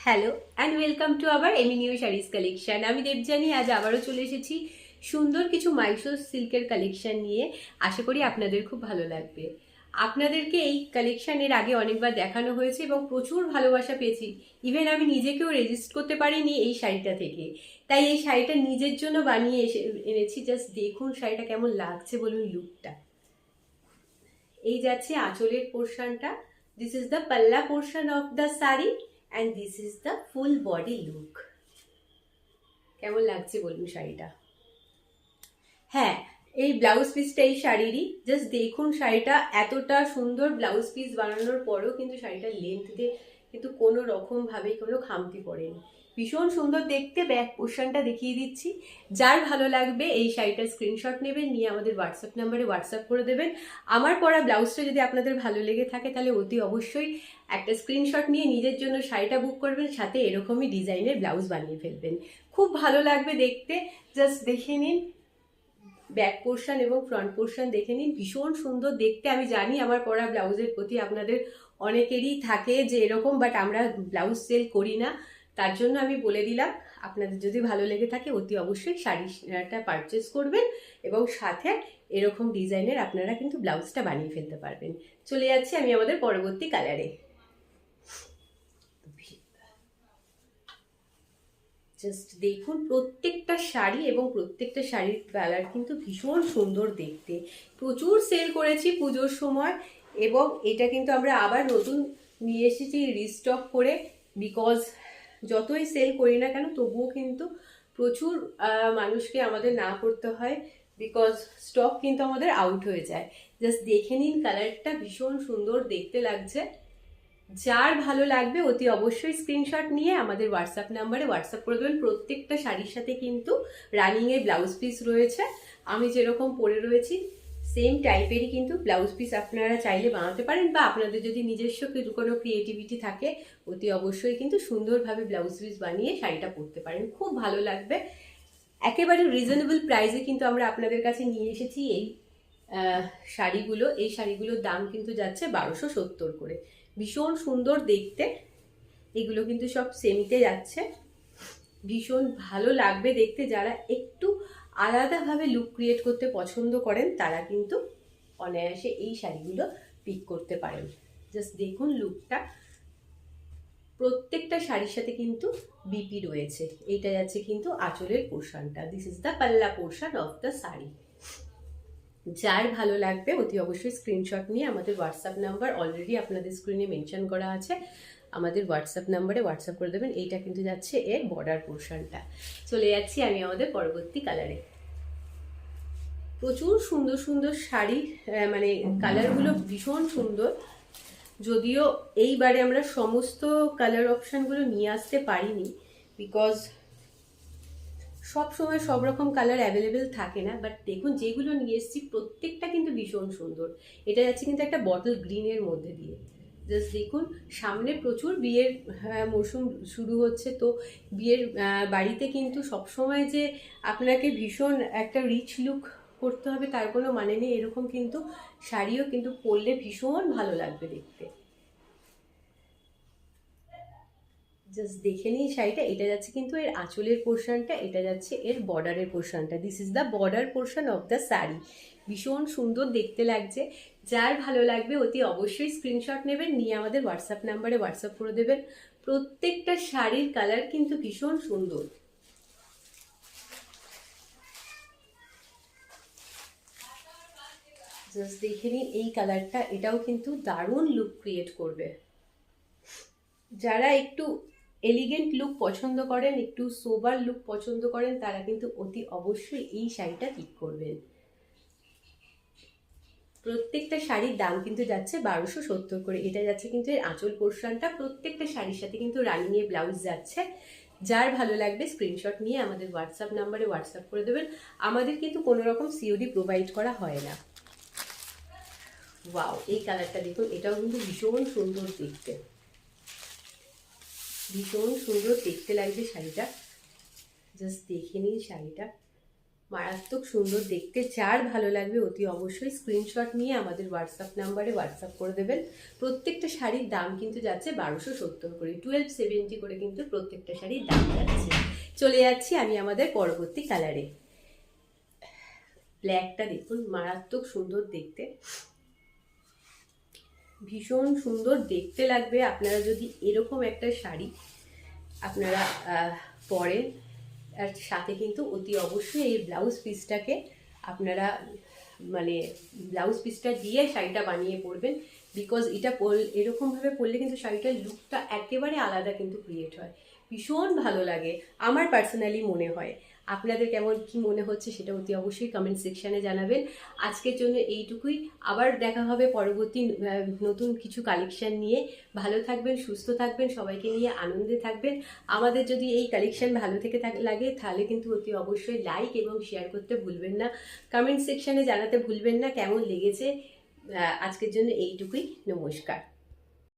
Hello and welcome to our এমি new saris collection. আমি দেবজানি আজ আবারও চলে এসেছি সুন্দর কিছু মাইসোর সিল্কের কালেকশন নিয়ে। আশা করি আপনাদের খুব ভালো লাগবে। আপনাদেরকে এই কালেকশনের আগে অনেকবার দেখানো হয়েছে এবং প্রচুর ভালোবাসা পেয়েছি। ইভেন আমি নিজেকেও রেজিস্ট করতে পারিনি এই শাড়িটা থেকে, তাই এই শাড়িটা নিজের জন্য বানিয়ে এনেছি। জাস্ট দেখুন শাড়িটা কেমন লাগছে, বলুন লুকটা। এই যাচ্ছে আঁচলের পোর্শনটা, দিস ইজ দ্য পাল্লা portion of the sari and this is the full body look. কেমন লাগছে বলুন শাড়িটা। হ্যাঁ, এই ব্লাউজ পিসটা এই শাড়িরই। জাস্ট দেখুন শাড়িটা এতটা সুন্দর ব্লাউজ পিস বানানোর পরেও কিন্তু শাড়িটার লেন্থতে কিন্তু কোনো রকম ভাবে কোনো খামতি পড়েনি। ভীষণ সুন্দর দেখতে। ব্যাক পোর্শনটা দেখিয়ে দিচ্ছি। যার ভালো লাগবে এই শাড়িটার স্ক্রিনশট নেবেন, নিয়ে আমাদের হোয়াটসঅ্যাপ নাম্বারে হোয়াটসঅ্যাপ করে দেবেন। আমার পরা ব্লাউজটা যদি আপনাদের ভালো লেগে থাকে তাহলে অতি অবশ্যই একটা স্ক্রিনশট নিয়ে নিজের জন্য শাড়িটা বুক করবেন, সাথে এরকমই ডিজাইনের ব্লাউজ বানিয়ে ফেলবেন। খুব ভালো লাগবে দেখতে। জাস্ট দেখে নিন ব্যাক পোর্শন এবং ফ্রন্ট পোর্শন দেখে নিন, ভীষণ সুন্দর দেখতে। আমি জানি আমার পরা ব্লাউজের প্রতি আপনাদের অনেকেরই থাকে যে এরকম, বাট আমরা ব্লাউজ সেল করি না, তার জন্য আমি বলে দিলাম। আপনাদের যদি ভালো লেগে থাকে অতি অবশ্যই শাড়িটা পারচেস করবেন এবং সাথে এরকম ডিজাইনের আপনারা কিন্তু ব্লাউজটা বানিয়ে ফেলতে পারবেন। চলে যাচ্ছি আমি আমাদের পরবর্তী কালারে। জাস্ট দেখুন প্রত্যেকটা শাড়ি এবং প্রত্যেকটা শাড়ির কালার কিন্তু ভীষণ সুন্দর দেখতে। প্রচুর সেল করেছি পুজোর সময় এবং এটা কিন্তু আমরা আবার নতুন নিয়ে এসেছি রিস্টক করে। বিকজ যতই সেল করি না কেন তবুও কিন্তু প্রচুর মানুষকে আমাদের না করতে হয়, বিকজ স্টক কিন্তু আমাদের আউট হয়ে যায়। জাস্ট দেখে নিন কালারটা ভীষণ সুন্দর দেখতে লাগছে। যার ভালো লাগবে অতি অবশ্যই স্ক্রিনশট নিয়ে আমাদের হোয়াটসঅ্যাপ নাম্বারে হোয়াটসঅ্যাপ করে দেবেন। প্রত্যেকটা শাড়ির সাথে কিন্তু রানিংয়ের ব্লাউজ পিস রয়েছে। আমি যেরকম পরে রয়েছি সেম টাইপেরই কিন্তু ব্লাউজ পিস আপনারা চাইলে বানাতে পারেন, বা আপনাদের যদি নিজস্ব কোনো ক্রিয়েটিভিটি থাকে অতি অবশ্যই কিন্তু সুন্দরভাবে ব্লাউজ পিস বানিয়ে শাড়িটা পরতে পারেন, খুব ভালো লাগবে। একেবারে রিজনেবল প্রাইসে কিন্তু আমরা আপনাদের কাছে নিয়ে এসেছি এই শাড়িগুলো। এই শাড়িগুলোর দাম কিন্তু যাচ্ছে 1270 করে। ভীষণ সুন্দর দেখতে। এগুলো কিন্তু সব সেমিতে যাচ্ছে, ভীষণ ভালো লাগবে দেখতে। যারা একটু আলাদাভাবে লুক ক্রিয়েট করতে পছন্দ করেন তারা কিন্তু অনায়াসে এই শাড়িগুলো পিক করতে পারেন। জাস্ট দেখুন লুকটা। প্রত্যেকটা শাড়ির সাথে কিন্তু বিপি রয়েছে। এইটা যাচ্ছে কিন্তু আঁচলের পোর্শনটা, দিস ইজ দ্য পাল্লা পোর্শন অফ দ্য শাড়ি। যার ভালো লাগবে অতি অবশ্যই স্ক্রিনশট নিয়ে আমাদের হোয়াটসঅ্যাপ নাম্বার অলরেডি আপনাদের স্ক্রিনে মেনশন করা আছে, আমাদের হোয়াটসঅ্যাপ নাম্বারে হোয়াটসঅ্যাপ করে দেবেন। এইটা কিন্তু যাচ্ছে এর বর্ডার পোর্শনটা। চলে যাচ্ছি আমি আমাদের পরবর্তী কালারে। প্রচুর সুন্দর সুন্দর শাড়ি, মানে কালারগুলো ভীষণ সুন্দর। যদিও এইবারে আমরা সমস্ত কালার অপশানগুলো নিয়ে আসতে পারিনি, বিকজ সব সময় সব রকম কালার অ্যাভেলেবেল থাকে না। বাট দেখুন যেগুলো নিয়ে এসেছি প্রত্যেকটা কিন্তু ভীষণ সুন্দর। এটা যাচ্ছে কিন্তু একটা বটল গ্রিনের মধ্যে দিয়ে। জাস্ট দেখুন সামনে প্রচুর বিয়ের মরশুম শুরু হচ্ছে, তো বিয়ের বাড়িতে কিন্তু সবসময় যে আপনাকে ভীষণ একটা রিচ লুক করতে হবে তার কোনো মানে নেই। এরকম কিন্তু শাড়িও কিন্তু পরলে ভীষণ ভালো লাগবে দেখতে। জাস্ট দেখে নিই শাড়িটা। এটা যাচ্ছে কিন্তু এর আঁচলের পোর্শনটা, এটা যাচ্ছে এর বর্ডারের পোর্শনটা, this is the border portion of the sari. ভীষণ সুন্দর দেখতে লাগছে। যার ভালো লাগবে অতি অবশ্যই স্ক্রিনশট নেবেন, নিয়ে আমাদের হোয়াটসঅ্যাপ নাম্বারে হোয়াটসঅ্যাপ করে দেবেন। প্রত্যেকটা শাড়ির কালার কিন্তু ভীষণ সুন্দর। জাস্ট দেখে নিন এই কালারটা, এটাও কিন্তু দারুণ লুক ক্রিয়েট করবে। যারা একটু এলিগেন্ট লুক পছন্দ করেন, একটু সোবার লুক পছন্দ করেন, তারা কিন্তু অতি অবশ্যই এই শাড়িটা পিক করবেন। প্রত্যেকটা শাড়ির দাম কিন্তু যাচ্ছে 1270 করে। এটা যাচ্ছে কিন্তু এর আঁচল পোর্শনটা। প্রত্যেকটা শাড়ির সাথে কিন্তু রানিংয়ে ব্লাউজ যাচ্ছে। যার ভালো লাগবে স্ক্রিনশট নিয়ে আমাদের হোয়াটসঅ্যাপ নাম্বারে হোয়াটসঅ্যাপ করে দেবেন। আমাদের কিন্তু কোনো রকম সিওডি প্রোভাইড করা হয় না। ওয়াও, এই কালারটা দেখুন, এটাও কিন্তু ভীষণ সুন্দর দেখতে। ভীষণ সুন্দর দেখতে লাগছে শাড়িটা। জাস্ট দেখে নিন শাড়িটা। মারাত্মক সুন্দর দেখতে। যার ভালো লাগবে অতি অবশ্যই স্ক্রিনশট নিয়ে আমাদের হোয়াটসঅ্যাপ নাম্বারে হোয়াটসঅ্যাপ করে দেবেন। প্রত্যেকটা শাড়ির দাম কিন্তু যাচ্ছে 1270 করে, 1270 করে কিন্তু প্রত্যেকটা শাড়ির দাম যাচ্ছে। চলে যাচ্ছি আমি আমাদের পরবর্তী কালারে। ব্ল্যাকটা দেখুন, মারাত্মক সুন্দর দেখতে, ভীষণ সুন্দর দেখতে লাগবে আপনারা যদি এরকম একটা শাড়ি আপনারা পরেন। আর সাথে কিন্তু অতি অবশ্যই এই ব্লাউজ পিসটাকে আপনারা মানে ব্লাউজ পিসটা দিয়ে শাড়িটা বানিয়ে পরবেন, বিকজ এটা এরকমভাবে পরলে কিন্তু শাড়িটার লুকটা একেবারে আলাদা কিন্তু ক্রিয়েট হয়, ভীষণ ভালো লাগে আমার পার্সোনালি মনে হয়। আপনাদের কেমন কি মনে হচ্ছে সেটা অতি অবশ্যই কমেন্ট সেকশানে জানাবেন। আজকের জন্য এইটুকুই, আবার দেখা হবে পরবর্তী নতুন কিছু কালেকশন নিয়ে। ভালো থাকবেন, সুস্থ থাকবেন, সবাইকে নিয়ে আনন্দে থাকবেন। আমাদের যদি এই কালেকশন ভালো থেকে লাগে তাহলে কিন্তু অতি অবশ্যই লাইক এবং শেয়ার করতে ভুলবেন না, কমেন্ট সেকশানে জানাতে ভুলবেন না কেমন লেগেছে। আজকের জন্য এইটুকুই, নমস্কার।